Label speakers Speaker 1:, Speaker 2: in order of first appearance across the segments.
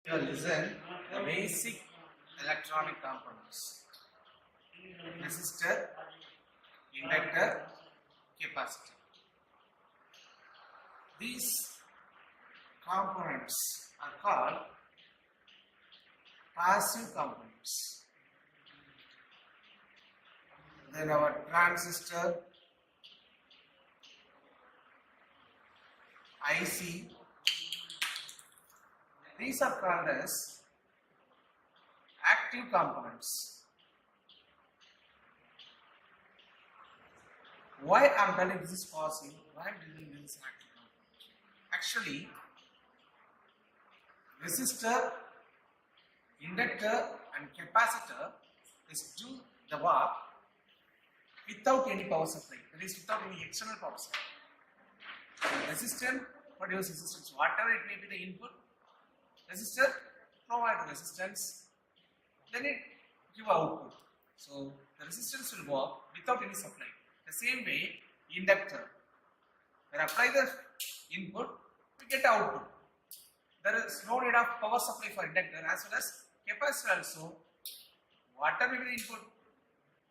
Speaker 1: You listen the basic electronic components: resistor, inductor, capacitor. These components are called passive components. Then our transistor, IC, these are called as active components. Why I am telling this is passive? Why I am telling this is active component? Actually, resistor, inductor and capacitor is do the work without any power supply, that is without any external power supply. Resistor produces resistance, whatever it may be the input. Resistor provide resistance, then it give output. So the resistance will work without any supply. The same way, inductor, when I apply the input, we get output. There is no need of power supply for inductor, as well as capacitor also. Whatever may be the input,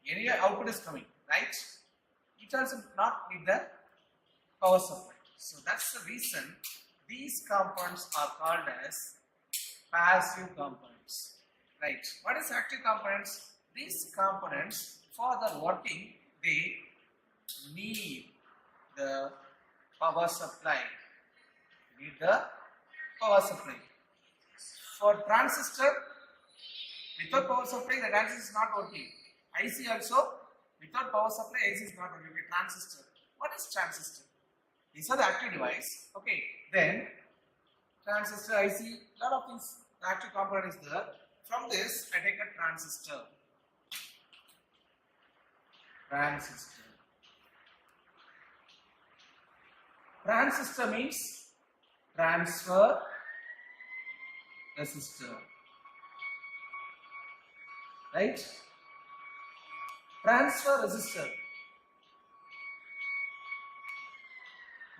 Speaker 1: any output is coming, right? It also not need the power supply. So that's the reason these components are called as passive components, right? What is active components? These components, for the working, they need the power supply. Need the power supply. For transistor, without power supply, the transistor is not working. IC also, without power supply, IC is not working. Transistor. What is transistor? These are the active device. Okay. Then transistor, IC, lot of things. The active component is there. From this, I take a transistor. Transistor. Transistor means transfer resistor. Right? Transfer resistor.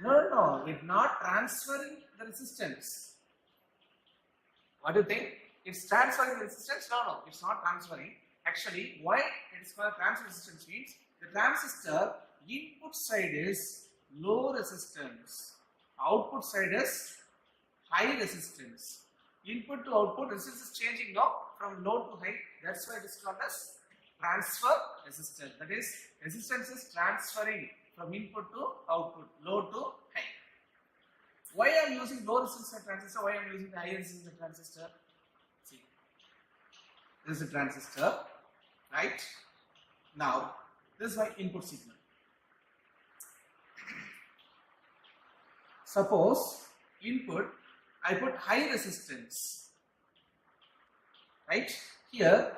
Speaker 1: No, it's not transferring the resistance. What do you think? It's transferring the resistance? No, it's not transferring. Actually, why it is called transfer resistance means the transistor input side is low resistance, output side is high resistance. Input to output resistance is changing now from low to high. That's why it is called as transfer resistance. That is, resistance is transferring from input to output, low to high. Why I am using low resistance transistor? Why I am using the high resistance transistor? See, this is a transistor, right? Now, this is my input signal. Suppose input, I put high resistance, right? Here,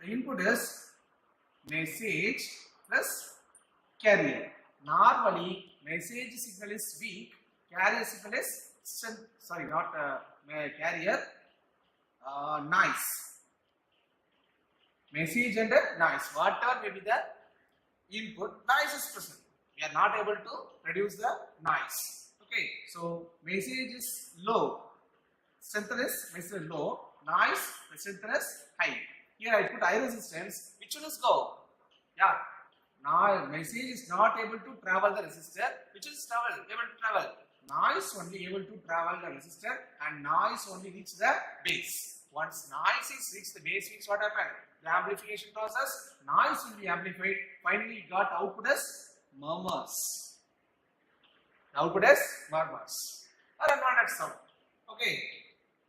Speaker 1: the input is message plus carrier. Normally, message signal is weak, carrier signal is carrier, noise. Message and noise, whatever may be the input, noise is present. We are not able to reduce the noise. Okay, so message is low, strength is message low, noise, strength is high. Here I put high resistance, which will go? Yeah. Now message is not able to travel the resistor, which is able to travel. Noise only able to travel the resistor, and noise only reach the base. Once noise is reached the base, means what happened? The amplification process, noise will be amplified. Finally, got output as murmurs. The output as murmurs or unwanted sound. Okay.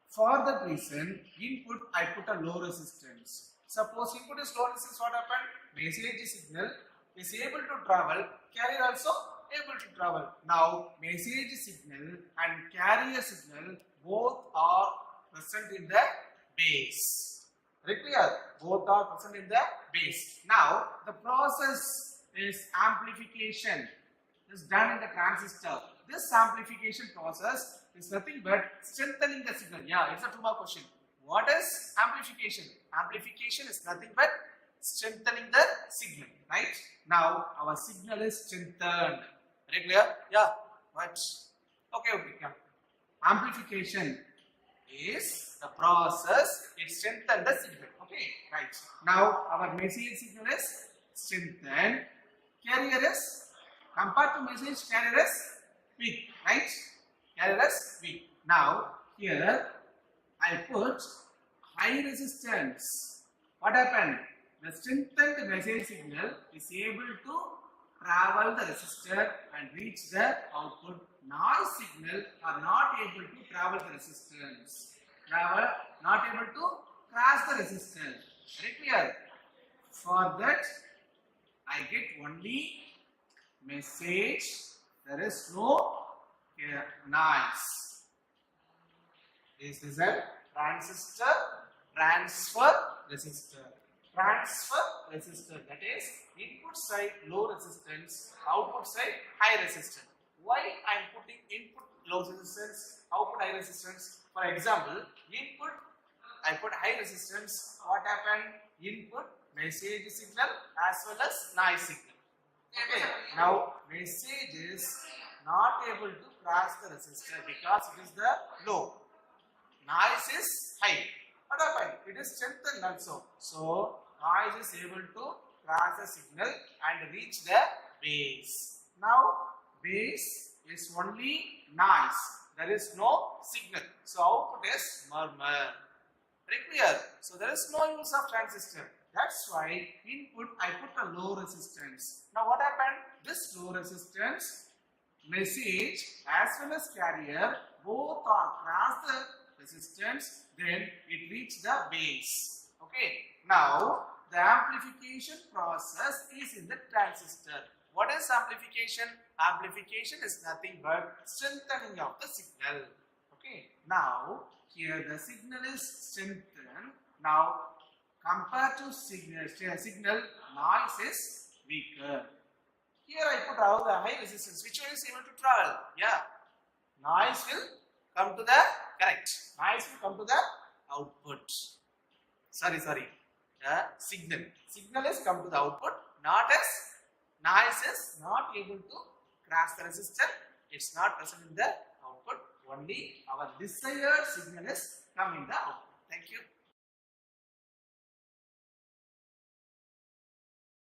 Speaker 1: For that reason, input I put a low resistance. Suppose input is low resistance, what happened? Message signal is able to travel, carrier also able to travel. Now, message signal and carrier signal both are present in the base. Very clear? Both are present in the base. Now, the process is amplification. Is done in the transistor. This amplification process is nothing but strengthening the signal. Yeah, it's a 2-mark question. What is amplification? Amplification is nothing but strengthening the signal, right? Now our signal is strengthened. Very clear? Yeah. What? Okay. Yeah. Amplification. is the process. It strengthens the signal. Okay, right. Now our message signal is strengthened. Carrier is compared to message, carrier is weak, right? Carrier is weak. Now here I put high resistance. What happened? The strengthened message signal is able to travel the resistor and reach the output. Noise signal are not able to travel the resistance. Not able to cross the resistance. Very clear? For that, I get only message. There is no noise. This is a transistor transfer resistor. Transfer resistor, that is input side low resistance, output side high resistance. Why I am putting input low resistance, output high resistance? For example, input I put high resistance. What happened? Input message signal as well as noise signal. Okay. Now message is not able to cross the resistor because it is the low. Noise is high. What happened? It is strengthened also. So noise is able to cross the signal and reach the base. Now base is only noise. There is no signal. So output is murmur. Very clear. So there is no use of transistor. That's why input I put a low resistance. Now what happened? This low resistance, message as well as carrier both are cross the resistance, then it reaches the base. Okay. Now the amplification process is in the transistor. What is amplification? Amplification is nothing but strengthening of the signal. Okay. Now here the signal is strengthened. Now compared to signal, noise is weaker. Here I put all the high resistance. Which one is able to travel? Yeah. Noise will come to the correct. Noise will come to the output. Sorry. Signal. Signal is come to the output. Not as noise is not able to cross the resistor. It's not present in the output. Only our desired signal is come in the output. Thank you.